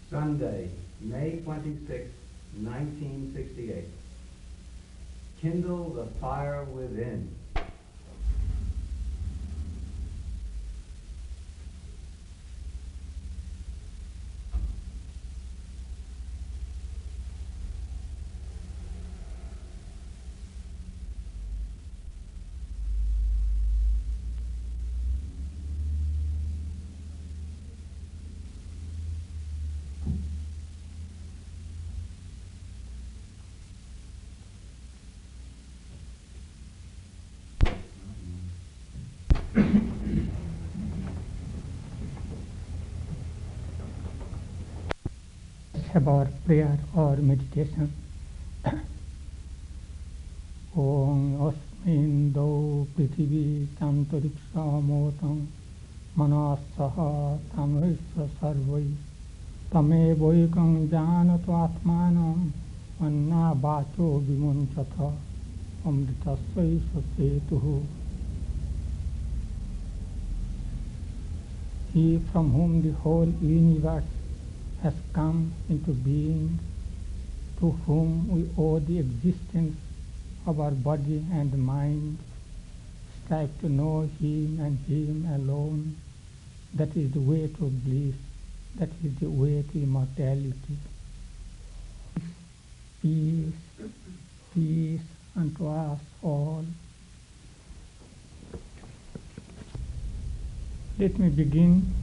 Sunday, May 26, 1968. Kindle the fire within. Have our prayer or meditation. Om Asmindo Prithivi Tantariksa Motam Manasaha Tamrisa Sarvai Tame Boikam Janato Atmanam Vanna Bacho Vimunchata Amritasvai Sasetuhu. He from whom the whole universe has come into being, to whom we owe the existence of our body and mind, strive to know Him and Him alone. That is the way to bliss, that is the way to immortality. Peace, peace unto us all. Let me begin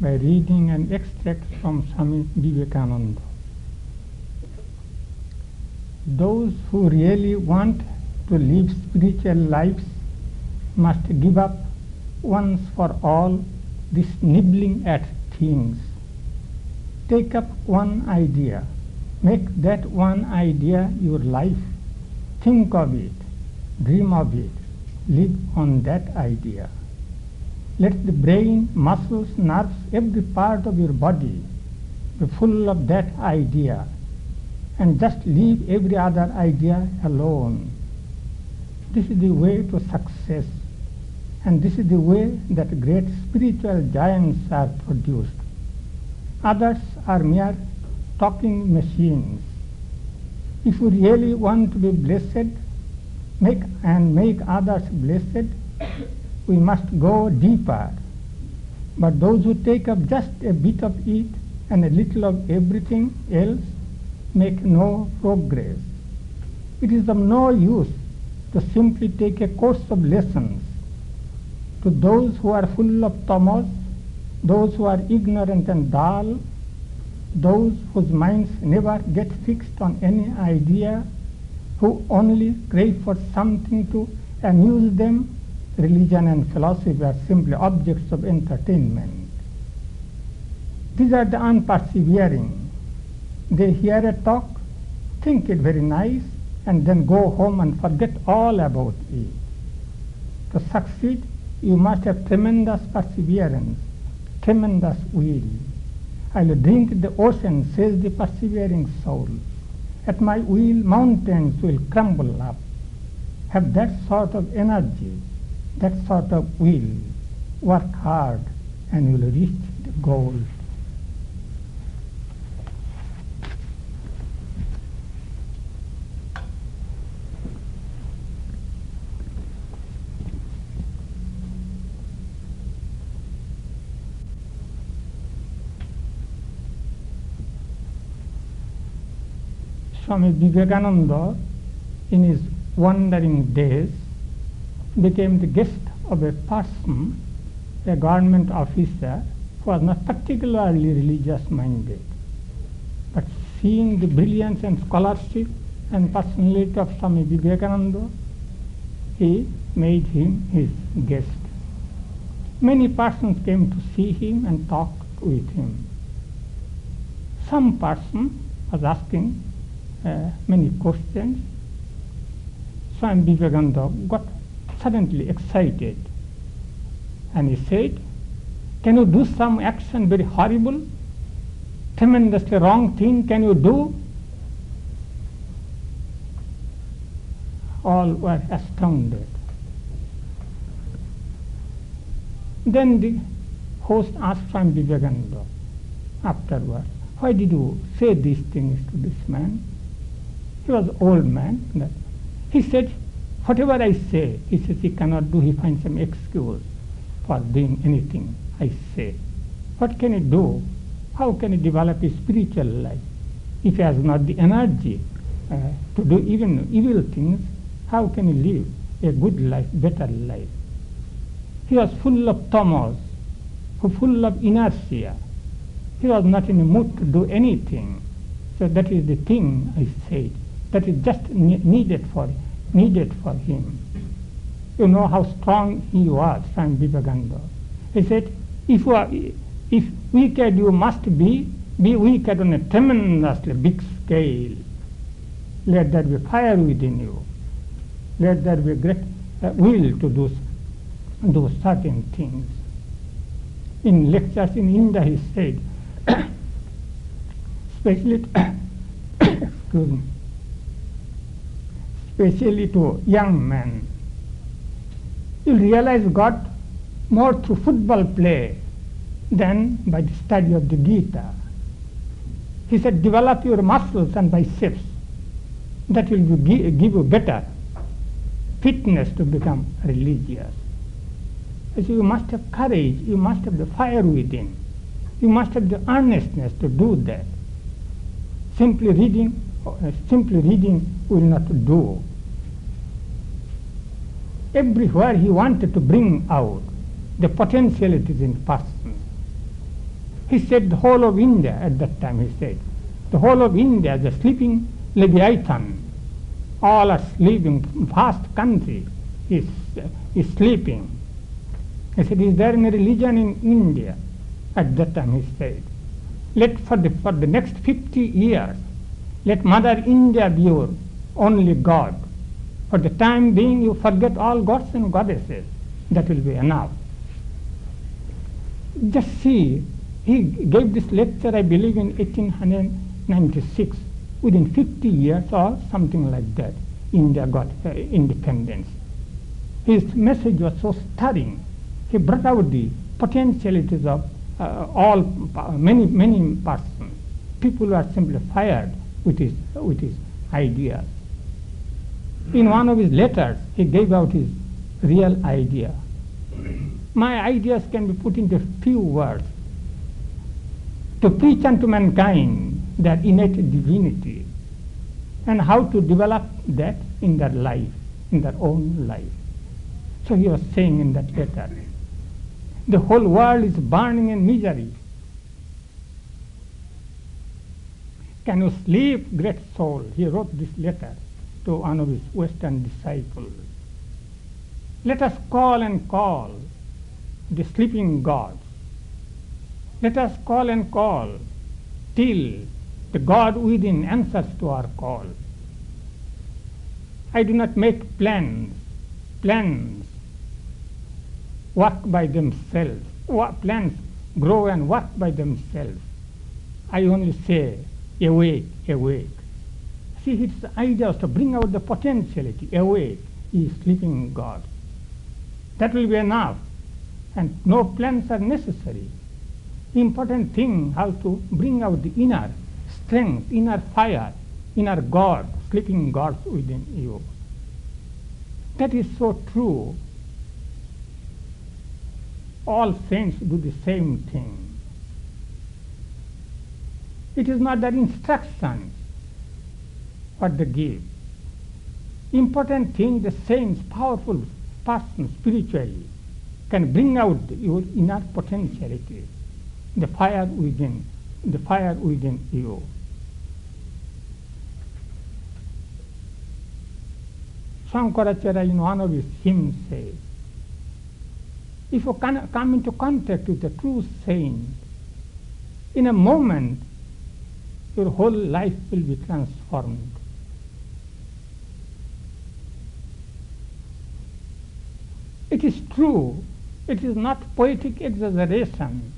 by reading an extract from Swami Vivekananda. Those who really want to live spiritual lives must give up once for all this nibbling at things. Take up one idea, make that one idea your life, think of it, dream of it, live on that idea. Let the brain, muscles, nerves, every part of your body be full of that idea, and just leave every other idea alone. This is the way to success, and this is the way that great spiritual giants are produced. Others are mere talking machines. If you really want to be blessed, make others blessed, we must go deeper. But those who take up just a bit of it and a little of everything else make no progress. It is of no use to simply take a course of lessons. To those who are full of tamas, those who are ignorant and dull, those whose minds never get fixed on any idea, who only crave for something to amuse them, religion and philosophy are simply objects of entertainment. These are the unpersevering. They hear a talk, think it very nice, and then go home and forget all about it. To succeed, you must have tremendous perseverance, tremendous will. I'll drink the ocean, says the persevering soul. At my will, mountains will crumble up. Have that sort of energy, that sort of will. Work hard and you will reach the goal. Swami Vivekananda, in his wandering days, became the guest of a person, a government officer, who was not particularly religious minded. But seeing the brilliance and scholarship and personality of Swami Vivekananda, he made him his guest. Many persons came to see him and talk with him. Some person was asking many questions. Swami Vivekananda got suddenly excited, and he said, "Can you do some action very horrible, tremendously wrong thing? Can you do?" All were astounded. Then the host asked Swami Vivekananda afterwards, why did you say these things to this man? He was an old man. He said, whatever I say, he says he cannot do, he finds some excuse for doing anything I say. What can he do? How can he develop a spiritual life? If he has not the energy to do even evil things, how can he live a good life, better life? He was full of tamas, full of inertia. He was not in the mood to do anything. So that is the thing I said. That is just needed for him. You know how strong he was, Swami Vivekananda. He said, if wicked you must be wicked on a tremendously big scale. Let there be fire within you. Let there be great will to do certain things. In lectures in India, he said, especially especially to young men, you realize God more through football play than by the study of the Gita. He said, develop your muscles and biceps. That will give you better fitness to become religious. So you must have courage, you must have the fire within, you must have the earnestness to do that. Simply reading will not do. Everywhere he wanted to bring out the potentialities in person. He said the whole of India at that time, he said, the whole of India, the sleeping Leviathan, all are sleeping, vast country is sleeping. He said, is there any religion in India? At that time he said, let for the next 50 years, let Mother India be your only God. For the time being you forget all gods and goddesses. That will be enough. Just see, he gave this lecture, I believe, in 1896. Within 50 years or something like that, India got independence. His message was so stirring. He brought out the potentialities of many persons. People were simply fired with his ideas. In one of his letters, he gave out his real idea. My ideas can be put into few words. To preach unto mankind their innate divinity, and how to develop that in their life, in their own life. So he was saying in that letter, the whole world is burning in misery. Can you sleep, great soul? He wrote this letter to one of his Western disciples. Let us call and call the sleeping gods. Let us call and call till the God within answers to our call. I do not make plans. Plans work by themselves. Plans grow and work by themselves. I only say, awake, awake. See, his idea is to bring out the potentiality. Awake, he is sleeping God. That will be enough. And no plans are necessary. Important thing, how to bring out the inner strength, inner fire, inner God, sleeping God within you. That is so true. All saints do the same thing. It is not their instructions what they give. Important thing, the saints, powerful person spiritually, can bring out your inner potentiality, the fire within you. Shankaracharya in one of his hymns says, if you come into contact with a true saint, in a moment your whole life will be transformed. It is true, it is not poetic exaggeration.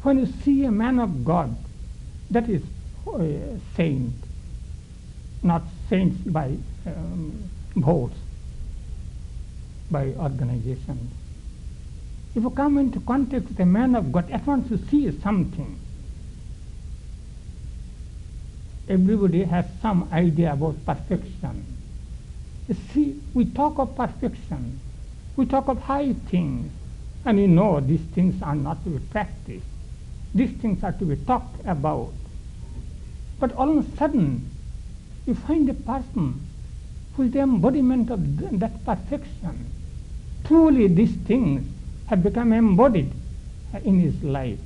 When you see a man of God, that is a saint, not saints by votes, by organizations. If you come into contact with a man of God, at once you see something. Everybody has some idea about perfection. You see, we talk of perfection, we talk of high things, and you know these things are not to be practiced. These things are to be talked about. But all of a sudden, you find a person who is the embodiment of that perfection. Truly, these things have become embodied in his life.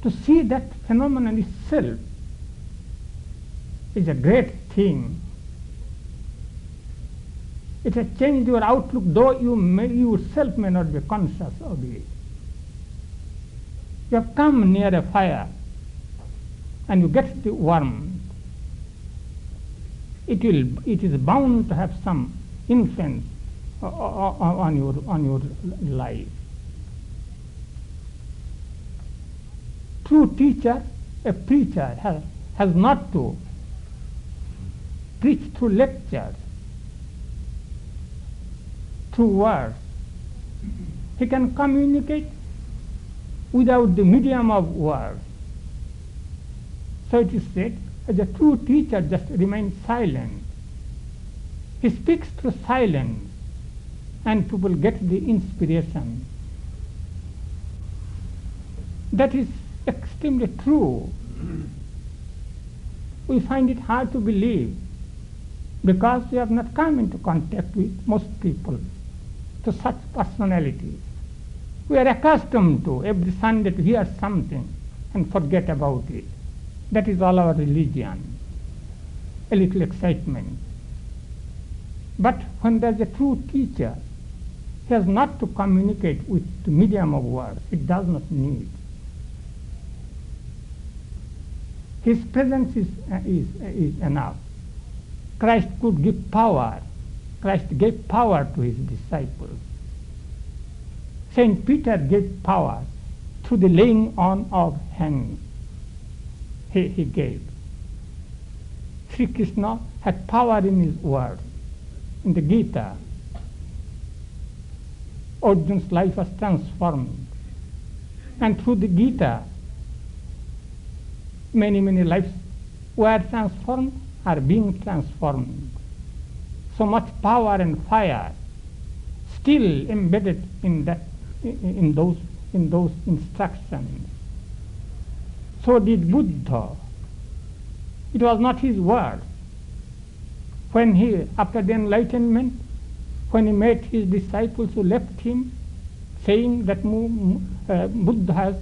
To see that phenomenon itself is a great thing. It has changed your outlook, though you yourself may not be conscious of it. You have come near a fire and you get the warmth. It is bound to have some influence on your life. True teacher, a preacher, has not to preach through lectures, through words. He can communicate without the medium of words. So it is said, as a true teacher just remains silent. He speaks through silence, and people get the inspiration. That is extremely true. We find it hard to believe because we have not come into contact with most people, to such personalities. We are accustomed to every Sunday to hear something and forget about it. That is all our religion, a little excitement. But when there is a true teacher, he has not to communicate with the medium of words. It does not need. His presence is enough. Christ could give power. Christ gave power to his disciples. Saint Peter gave power through the laying on of hands. He gave. Sri Krishna had power in his words. In the Gita, Arjuna's life was transformed. And through the Gita, many lives were transformed, are being transformed. So much power and fire still embedded in those instructions. So did Buddha. It was not his word. When he, after the enlightenment, when he met his disciples who left him, saying that Buddha has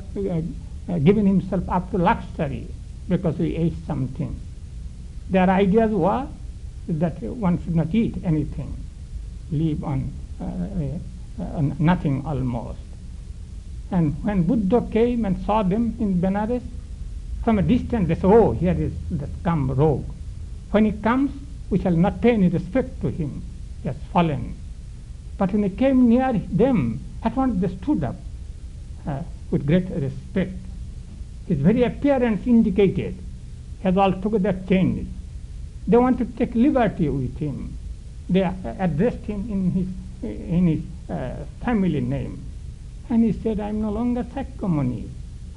given himself up to luxury because he ate something. Their ideas were that one should not eat anything, live on nothing almost. And when Buddha came and saw them in Benares, from a distance they said, oh, here is that come rogue. When he comes, we shall not pay any respect to him. He has fallen. But when he came near them, at once they stood up with great respect. His very appearance indicated he has altogether changed. They want to take liberty with him. They addressed him in his family name. And he said, I am no longer Sakyamuni.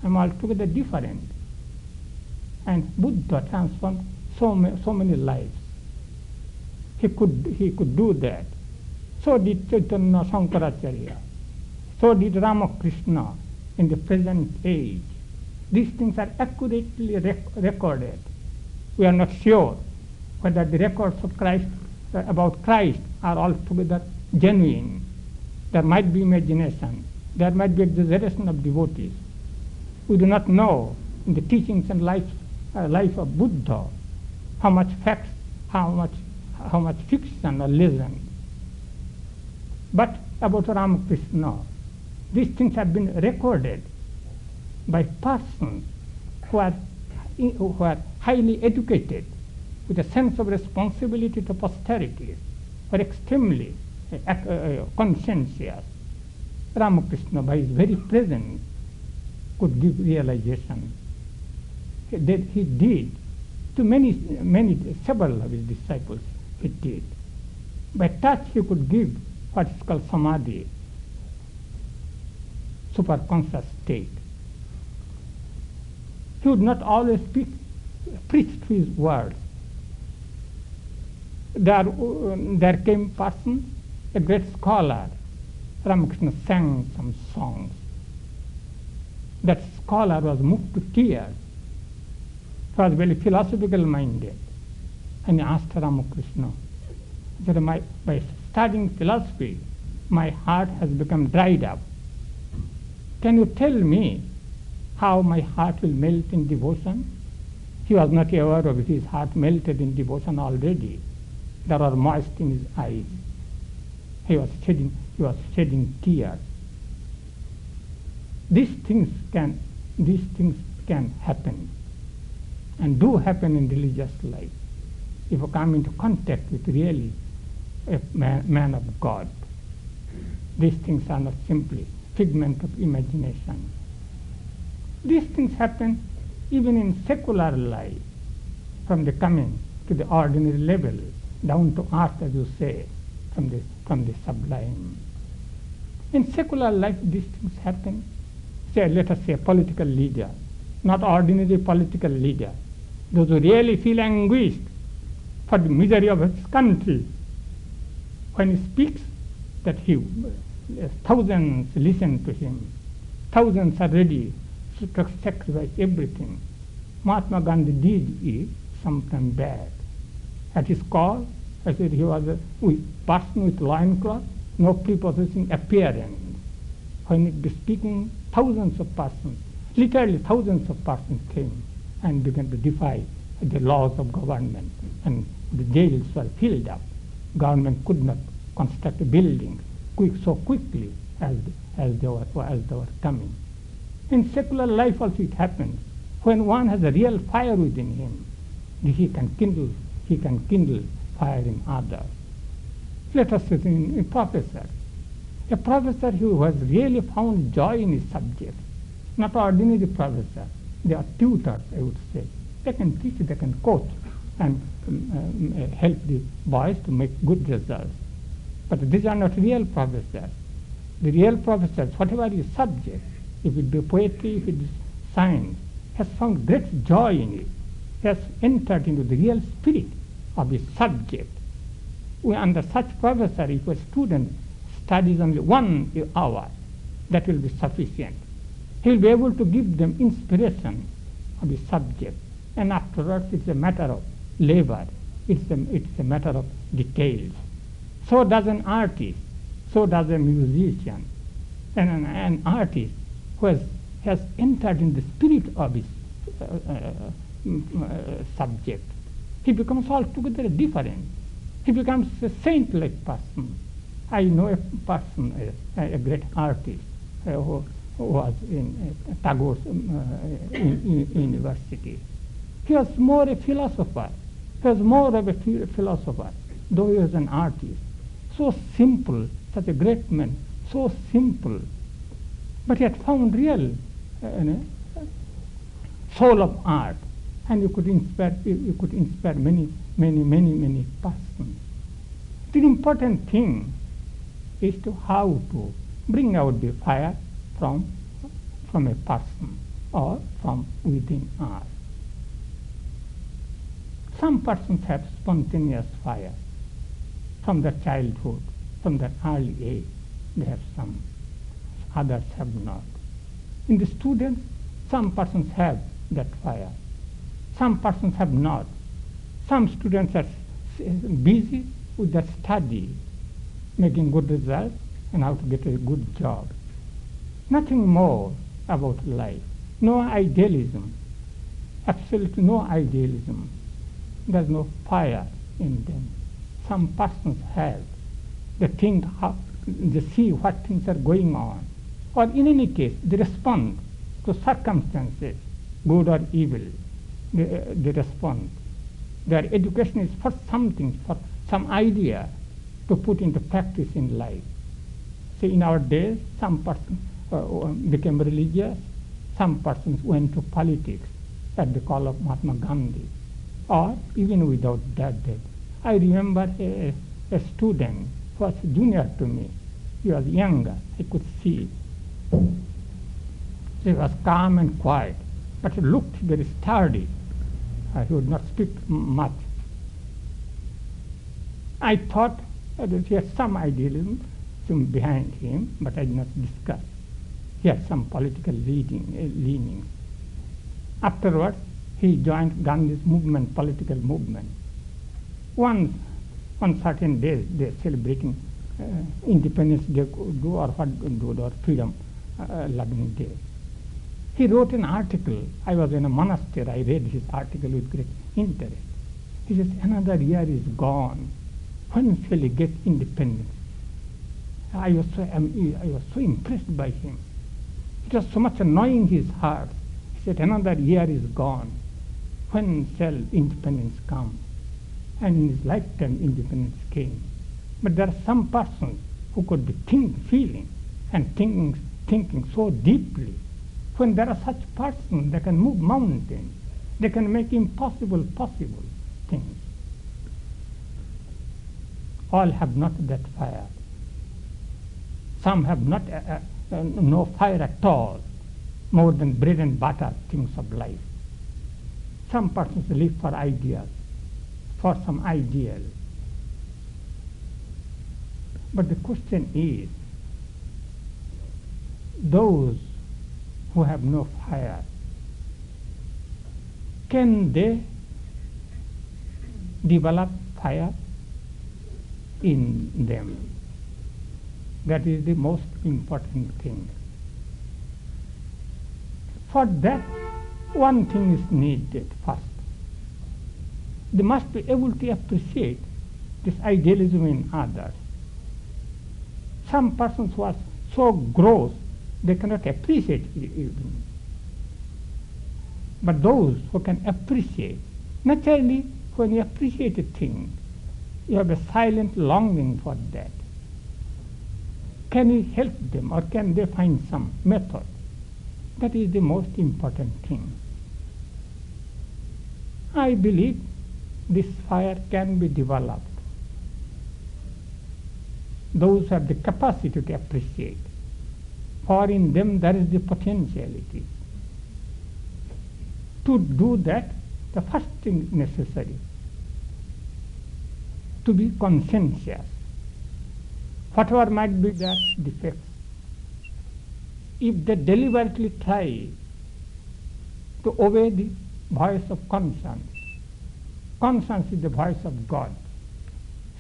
I am altogether different. And Buddha transformed so many lives. He could do that. So did Chaitanya Sankaracharya. So did Ramakrishna in the present age. These things are accurately recorded. We are not sure whether the records of Christ about Christ are altogether genuine. There might be imagination. There might be exaggeration of devotees. We do not know in the teachings and life of Buddha how much facts, how much fiction or legend. But about Ramakrishna, these things have been recorded by persons who are highly educated, with a sense of responsibility to posterity, who are extremely conscientious. Ramakrishna, by his very presence, could give realization. He did. To several of his disciples, he did. By touch, he could give what is called samadhi. superconscious state. He would not always preach through his words. There came person, a great scholar. Ramakrishna sang some songs. That scholar was moved to tears. He was very philosophical minded. And he asked Ramakrishna, he said, by studying philosophy, my heart has become dried up. Can you tell me how my heart will melt in devotion? He was not aware of it. His heart melted in devotion already. There were moist in his eyes. He was shedding tears. These things can happen, and do happen in religious life if you come into contact with really a man of God. These things are not simply figment of imagination. These things happen even in secular life, from the coming to the ordinary level, down to earth, as you say, from the sublime. In secular life, these things happen. Say, let us say, a political leader, not ordinary political leader, those who really feel anguished for the misery of his country. When he speaks, that thousands listen to him, thousands are ready to sacrifice everything. Mahatma Gandhi did it sometime back. At his call, I said he was a person with loincloth, no prepossessing appearance. When he was speaking, thousands of persons, literally thousands of persons came and began to defy the laws of government, and the jails were filled up. Government could not construct a building so quickly as they were coming. In secular life also it happens. When one has a real fire within him, he can kindle fire in others. Let us say a professor who has really found joy in his subject, not ordinary professor. They are tutors, I would say. They can teach, they can coach, and help the boys to make good results. But these are not real professors. The real professors, whatever is subject, if it be poetry, if it is science, has found great joy in it, has entered into the real spirit of the subject. Under such professor, if a student studies only 1 hour, that will be sufficient. He will be able to give them inspiration of the subject, and afterwards it's a matter of labor, it's a matter of details. So does an artist, so does a musician, and an artist who has entered in the spirit of his subject. He becomes altogether different. He becomes a saint-like person. I know a person, a great artist, who was in Tagore's university. He was more a philosopher. He was more of a philosopher, though he was an artist. So simple, such a great man, so simple. But he had found real soul of art, and you could inspire many persons. The important thing is to how to bring out the fire from a person or from within us. Some persons have spontaneous fire from their childhood, from their early age. They have some, others have not. In the students, some persons have that fire, some persons have not. Some students are busy with their study, making good results and how to get a good job. Nothing more about life. No idealism, absolutely no idealism. There's no fire in them. Some persons have. They think how, they see what things are going on. Or in any case, they respond to circumstances, good or evil. They respond. Their education is for something, for some idea to put into practice in life. See, in our days, some persons became religious, some persons went to politics at the call of Mahatma Gandhi, or even without that. I remember a student who was junior to me. He was younger, I could see. He was calm and quiet, but he looked very sturdy. He would not speak much. I thought that he had some idealism behind him, but I did not discuss. He had some political leanings. Afterwards, he joined Gandhi's movement, political movement. On certain days, they are celebrating Independence Day, or what do, or Freedom Loving Day. He wrote an article. I was in a monastery. I read his article with great interest. He says, another year is gone. When shall he get independence? I was so impressed by him. It was so much annoying his heart. He said, another year is gone. When shall independence come? And in his lifetime, independence came. But there are some persons who could be feeling and thinking so deeply. When there are such persons, they can move mountains. They can make impossible possible things. All have not that fire. Some have not no fire at all, more than bread and butter things of life. Some persons live for ideas, for some ideal. But the question is, those who have no fire, can they develop fire in them? That is the most important thing. For that, one thing is needed first. They must be able to appreciate this idealism in others. Some persons who are so gross, they cannot appreciate it even. But those who can appreciate, naturally, when you appreciate a thing, you have a silent longing for that. Can you help them, or can they find some method? That is the most important thing. I believe this fire can be developed. Those have the capacity to appreciate, for in them there is the potentiality. To do that, the first thing necessary, to be conscientious. Whatever might be their defects, if they deliberately try to obey the voice of conscience, conscience is the voice of God.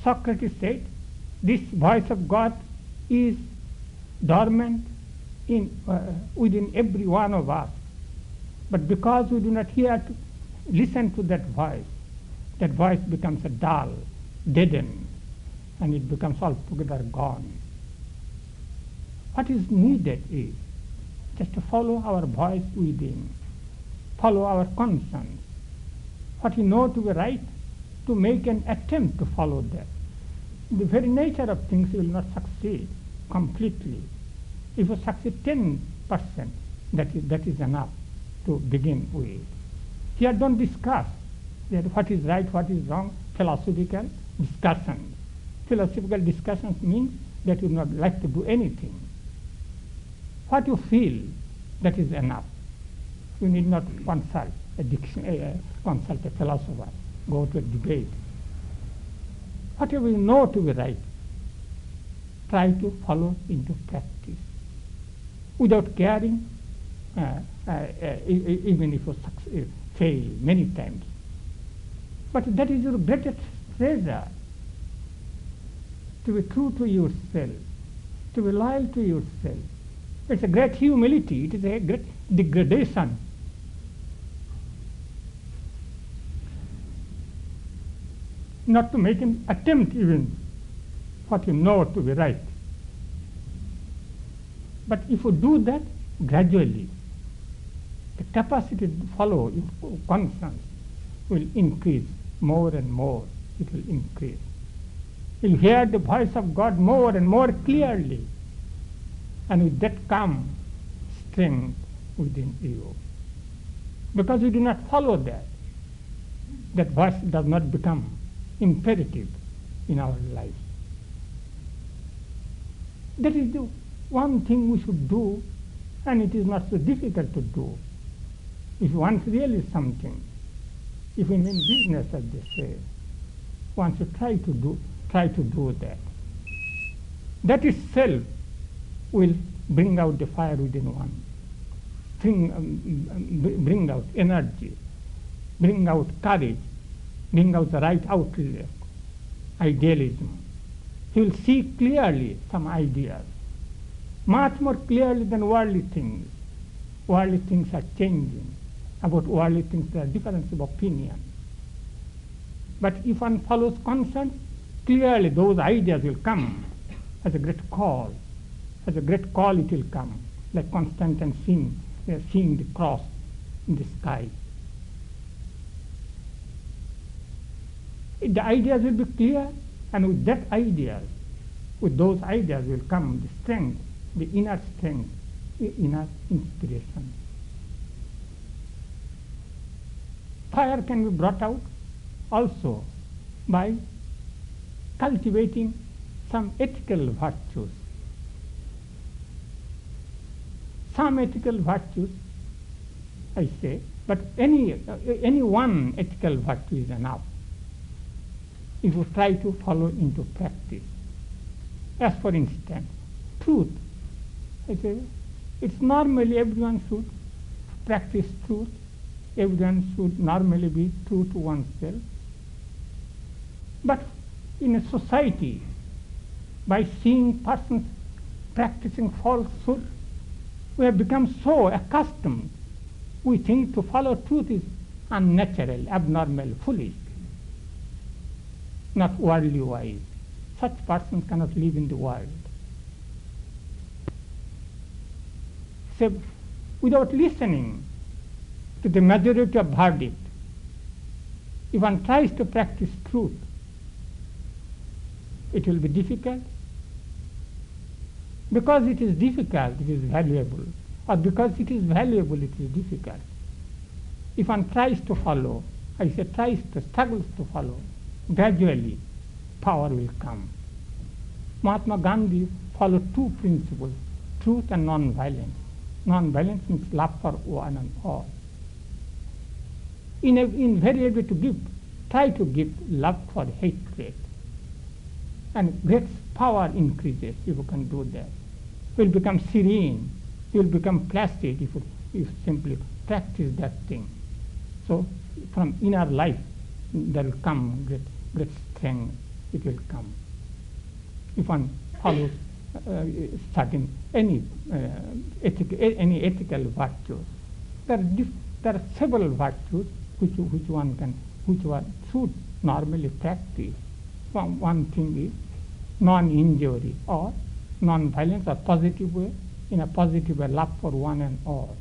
Socrates said, this voice of God is dormant within every one of us. But because we do not listen to that voice becomes a dull, deadened, and it becomes altogether gone. What is needed is just to follow our voice within, follow our conscience. What we know to be right, to make an attempt to follow that. The very nature of things will not succeed completely. If you succeed 10%, that is enough to begin with. Here don't discuss what is right, what is wrong, philosophical discussions. Philosophical discussions means that you do not like to do anything. What you feel, that is enough. You need not consult consult a philosopher, go to a debate. Whatever you know to be right, try to follow into practice without caring, even if you fail many times. But that is your greatest treasure, to be true to yourself, to be loyal to yourself. It's a great humility, it is a great degradation. Not to make an attempt even what you know to be right. But if you do that gradually, the capacity to follow your conscience will increase more and more. It will increase. You'll hear the voice of God more and more clearly. And with that comes strength within you. Because you do not follow that voice does not become imperative in our life. That is the one thing we should do And it is not so difficult to do. If you want really something, if you mean business, as they say, one should try to do that. That itself will bring out the fire within one, bring out energy, bring out courage, bring out the right outlook, idealism. He will see clearly some ideas, much more clearly than worldly things. Worldly things are changing. About worldly things there are differences of opinion. But if one follows conscience, clearly those ideas will come as a great call. As a great call it will come, like Constantine seeing the cross in the sky. The ideas will be clear, and with that ideas, with those ideas will come the strength, the inner strength, the inner inspiration. Fire can be brought out also by cultivating some ethical virtues. Some ethical virtues, I say, but any one ethical virtue is enough if you try to follow into practice. As for instance, truth. I say, it's normally everyone should practice truth. Everyone should normally be true to oneself. But in a society, by seeing persons practicing falsehood, we have become so accustomed. We think to follow truth is unnatural, abnormal, foolish, not worldly wise. Such persons cannot live in the world. So, without listening to the majority of verdict, if one tries to practice truth, it will be difficult. Because it is difficult, it is valuable, or because it is valuable, it is difficult. If one tries to follow, I say struggles to follow, gradually power will come. Mahatma Gandhi followed two principles, truth and non-violence. Non-violence means love for one and all. Invariably try to give love for hatred. And great power increases if you can do that. You will become serene, you will become placid if you simply practice that thing. So from inner life there will come great strength, it will come. If one follows certain any ethical virtues, there are several virtues which one should normally practice. One thing is non-injury or non-violence or positive way, in a positive way, love for one and all.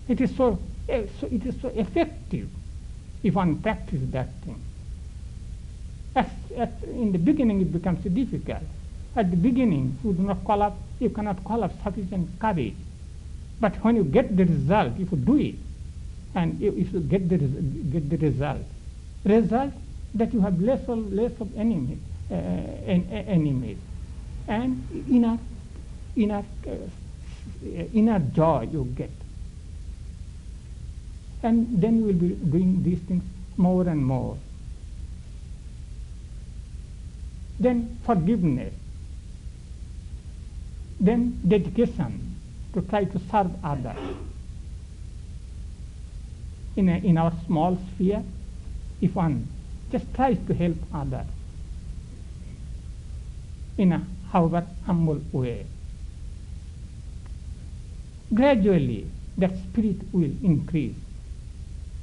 It is so effective if one practices that thing. In the beginning it becomes difficult. At the beginning you cannot call up sufficient courage. But when you get the result, if you do it, and if you get the result that you have less of enemies, and inner joy you get, and then you will be doing these things more and more. Then forgiveness, then dedication to try to serve others. In our small sphere, if one just tries to help others in a however humble way, gradually that spirit will increase,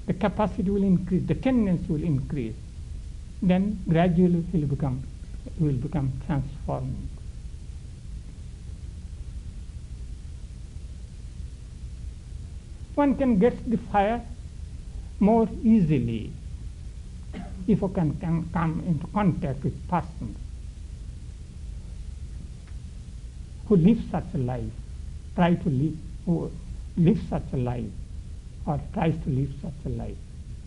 the capacity will increase, the tendency will increase, then gradually will become transformed. One can get the fire more easily if you can come into contact with persons who live such a life, who live such a life, or tries to live such a life.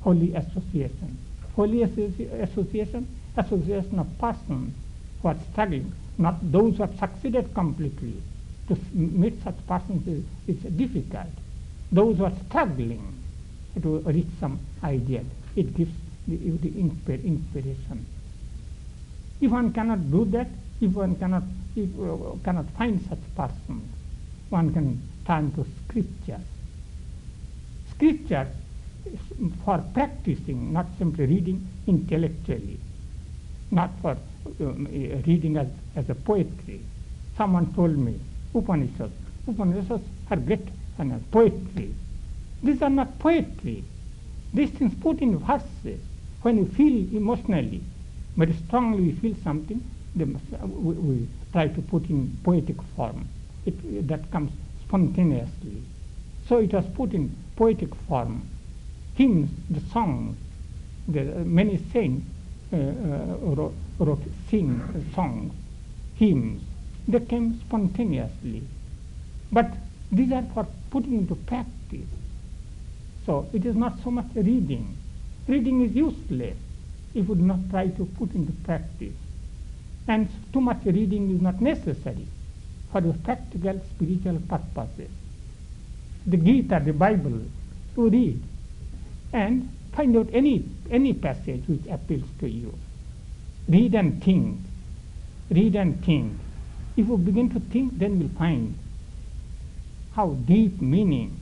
Holy association. Holy association of persons who are struggling, not those who have succeeded completely, meet such persons is difficult. Those who are struggling to reach some ideal, it gives the inspiration. If one cannot do that, if one cannot find such persons, one can turn to scripture. Scripture is for practicing, not simply reading intellectually, not for reading as a poetry. Someone told me, Upanishads are great poetry. These are not poetry. These things put in verses. When you feel emotionally, very strongly we feel something, we try to put in poetic form. That comes spontaneously. So it was put in poetic form. Hymns, the songs, many saints wrote songs, hymns. They came spontaneously. But these are for putting into practice. So it is not so much reading. Reading is useless if we do not try to put into practice. And too much reading is not necessary for the practical spiritual purposes. The Gita, the Bible, you read and find out any passage which appeals to you. Read and think. Read and think. If you begin to think, then you'll find how deep meaning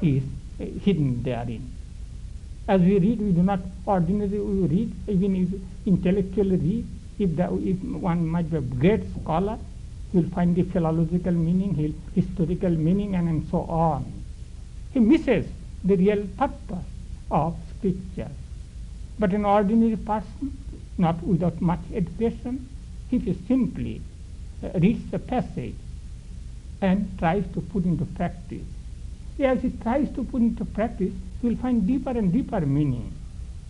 is hidden therein. As we read, we do not ordinarily read, even if intellectually read. If one might be a great scholar, he will find the philological meaning, historical meaning, and so on. He misses the real purpose of scripture. But an ordinary person, not without much education, if he simply reads the passage and tries to put into practice, as he tries to put into practice, he will find deeper and deeper meaning.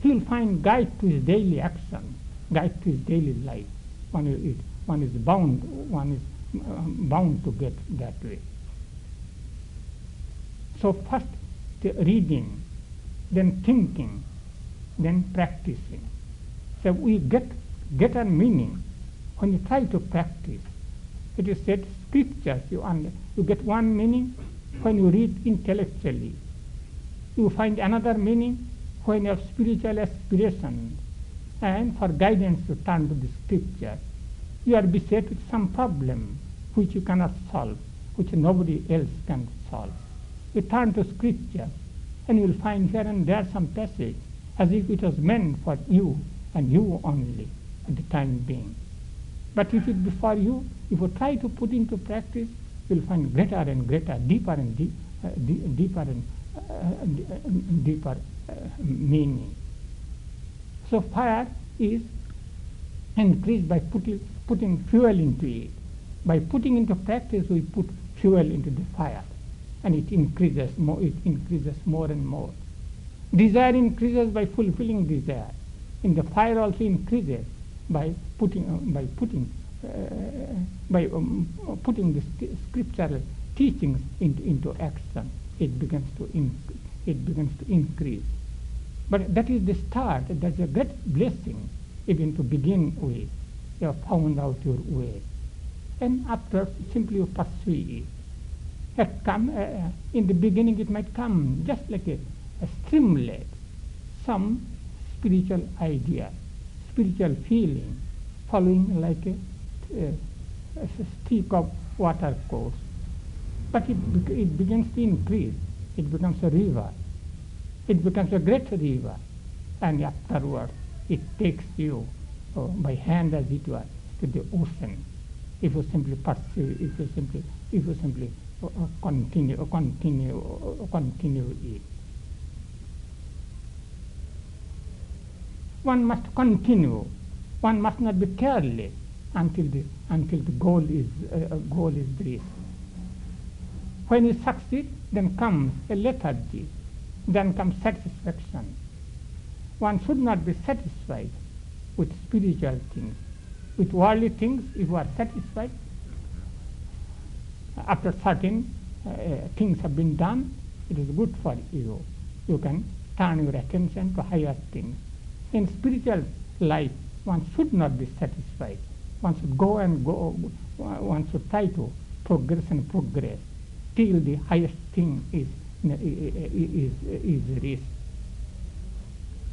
He will find guide to his daily action, guide to his daily life. One is bound to get that way. So first the reading, then thinking, then practicing. So we get a meaning when you try to practice. It is said scriptures, you get one meaning when you read intellectually. You find another meaning when you have spiritual aspirations, and for guidance you turn to the scripture. You are beset with some problem which you cannot solve, which nobody else can solve. You turn to scripture and you will find here and there some passage as if it was meant for you and you only at the time being. But if it be for you, if you try to put into practice, you will find greater and greater, deeper and deeper meaning. So fire is increased by putting fuel into it. By putting into practice, we put fuel into the fire, and it increases more. It increases more and more. Desire increases by fulfilling desire, and the fire also increases by putting the scriptural teachings into action. It begins to increase. But that is the start. That's a great blessing, even to begin with. You have found out your way, and after simply you pursue it. In the beginning, it might come just like a streamlet, some spiritual idea, spiritual feeling, following like a streak of water course. But it begins to increase. It becomes a river. It becomes a great river, and afterwards it takes you by hand, as it were, to the ocean. If you simply pursue, if you simply continue it. One must continue. One must not be careless until the goal is reached. When you succeed, then comes a lethargy, then comes satisfaction. One should not be satisfied with spiritual things. With worldly things, if you are satisfied, after certain things have been done, it is good for you. You can turn your attention to higher things. In spiritual life, one should not be satisfied. One should go and go. One should try to progress till the highest thing is reached.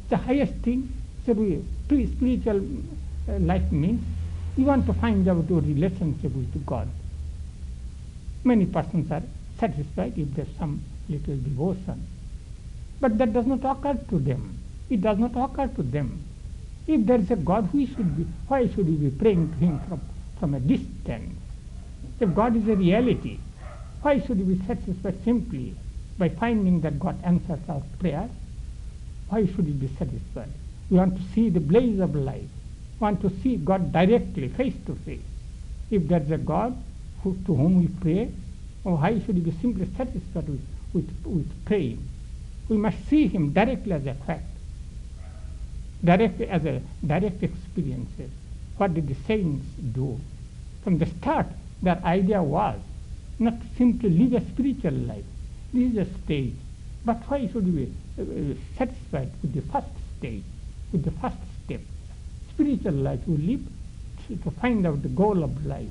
The highest thing, spiritual life means you want to find out your relationship with God. Many persons are satisfied if there's some little devotion, but that does not occur to them. It does not occur to them. If there is a God, why should we be praying to Him from a distance? If God is a reality, why should we be satisfied simply by finding that God answers our prayer? Why should we be satisfied? We want to see the blaze of light. We want to see God directly, face to face. If there is a God to whom we pray, why should we be simply satisfied with praying? We must see Him directly as a fact, directly as a direct experiences. What did the saints do? From the start, their idea was not simply live a spiritual life. This is a stage. But why should we be satisfied with the first stage, with the first step? Spiritual life we live to find out the goal of life.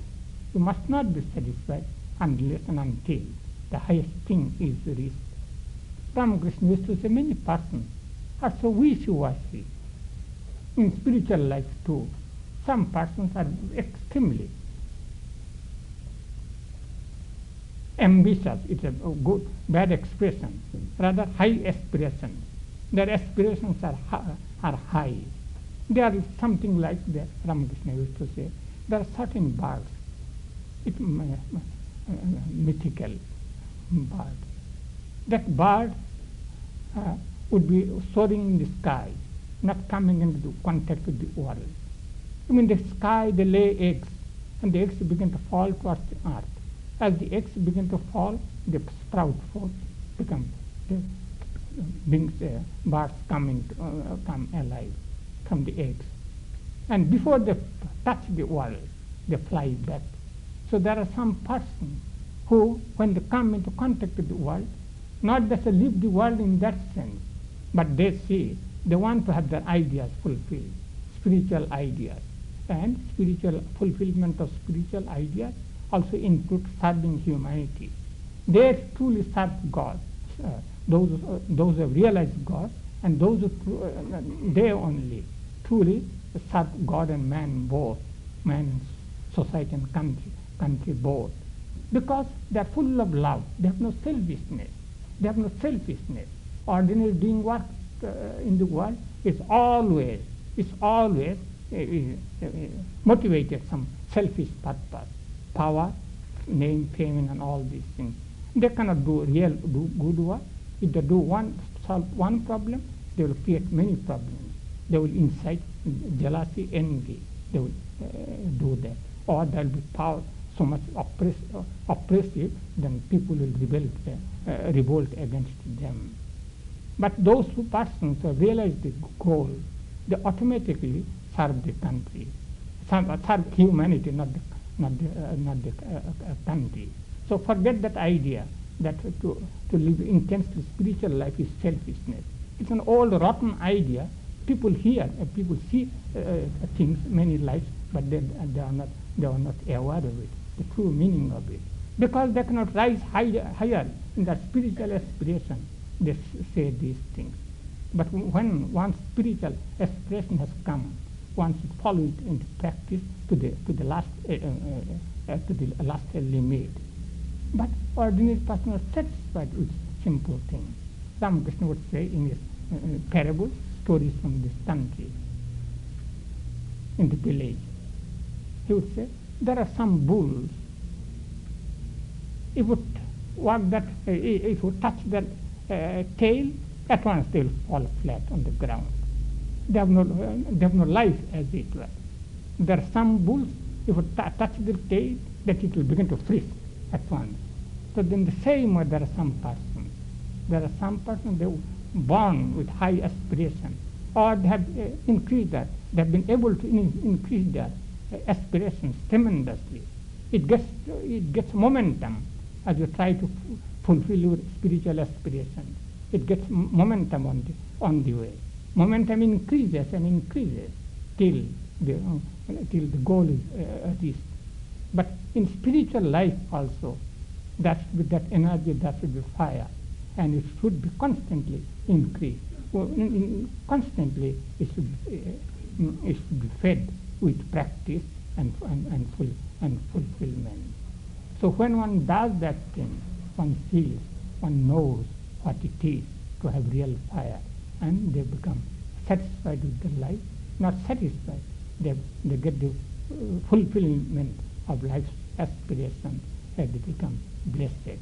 We must not be satisfied unless and until the highest thing is reached. Ramakrishna used to say many persons are so wishy-washy in spiritual life too. Some persons are extremely ambitious. It's a good, bad expression. Rather high aspirations. Their aspirations are high. There is something like that Ramakrishna used to say. There are certain birds, mythical bird. That bird would be soaring in the sky, not coming into contact with the world. In the sky they lay eggs, and the eggs begin to fall towards the earth. As the eggs begin to fall, they sprout forth, become birds come alive from the eggs. And before they touch the world, they fly back. So there are some persons who, when they come into contact with the world, not that they leave the world in that sense, but they want to have their ideas fulfilled, spiritual ideas. And spiritual fulfillment of spiritual ideas also includes serving humanity. They truly serve God, those who have realized God, and those who they only truly serve God and man both, man and society and country both. Because they are full of love, they have no selfishness. They have no selfishness. Ordinary doing work in the world is always motivated some selfish purpose, power, name, fame, and all these things. They cannot do good work. If they solve one problem, they will create many problems. They will incite jealousy, envy. They will do that. Or there will be power so much oppressive, then people will revolt against them. But those persons who have realized the goal, they automatically serve the country, serve humanity, not the country. So forget that idea that to live intensely spiritual life is selfishness. It's an old rotten idea. People hear, people see things, many lives, but they are not aware of it, the true meaning of it. Because they cannot rise higher in their spiritual aspiration, they say these things. But when one's spiritual aspiration has come, one should follow it into practice to the last limit. But ordinary person are satisfied with simple things. Ramakrishna would say in his parables, stories from this country, in the village, he would say, there are some bulls. If you touch their tail, at once they will fall flat on the ground. They have no life, as it were. There are some bulls, if you touch their tail, that it will begin to frisk at once. So then the same way there are some persons. There are some persons, they were born with high aspiration, or they have increased that. They have been able to increase their aspirations tremendously. It gets momentum as you try to fulfill your spiritual aspirations. It gets momentum on the way. Momentum increases and increases till the goal is reached. But in spiritual life also, that energy, that should be fire, and it should be constantly increased. Constantly it should be fed with practice and fulfillment. So when one does that thing, one feels, one knows what it is to have real fire, and they become satisfied with their life. Not satisfied, they get the fulfillment of life's aspirations, and they become blessed.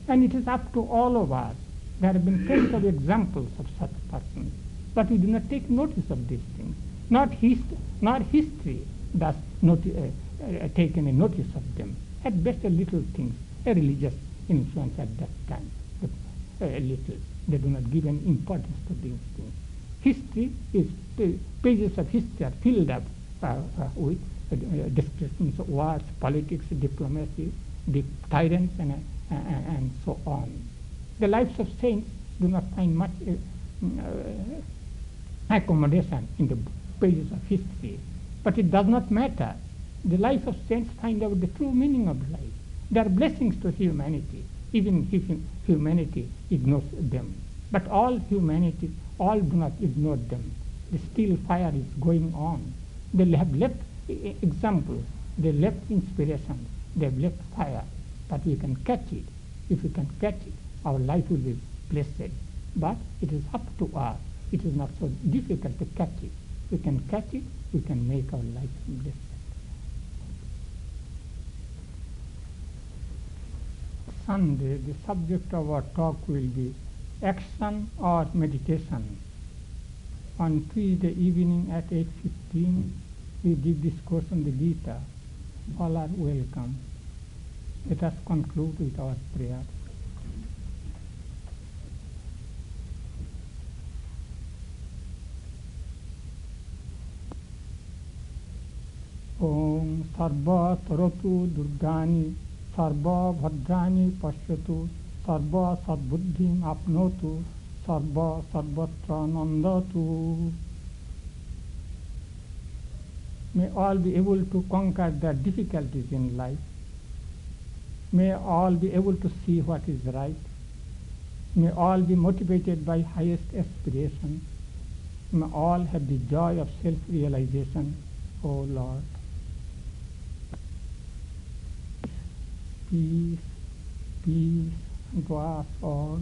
And it is up to all of us. There have been plenty of examples of such persons, but we do not take notice of these things. Not history does take any notice of them. At best, a little things, a religious influence at that time, but a little. They do not give any importance to these things. History is, pages of history are filled up with descriptions of wars, politics, diplomacy, the tyrants, and so on. The lives of saints do not find much accommodation in the pages of history, but it does not matter. The life of saints find out the true meaning of life. They are blessings to humanity, even if humanity ignores them. But all humanity, all do not ignore them. The still fire is going on. They have left examples, they left inspirations, they have left fire, but we can catch it. If we can catch it, our life will be blessed. But it is up to us. It is not so difficult to catch it. We can catch it, we can make our life blessed. Sunday, the subject of our talk will be action or meditation. On Tuesday evening at 8:15, we give discourse on the Gita. All are welcome. Let us conclude with our prayer. Om Sarva Taratu Durgani Sarva Bhadrani Pashyatu Sarva Sadbuddhim Apnotu Sarva Sarvatra Nandatu. May all be able to conquer their difficulties in life. May all be able to see what is right. May all be motivated by highest aspiration. May all have the joy of self-realization, O Lord. Peace, peace unto us all.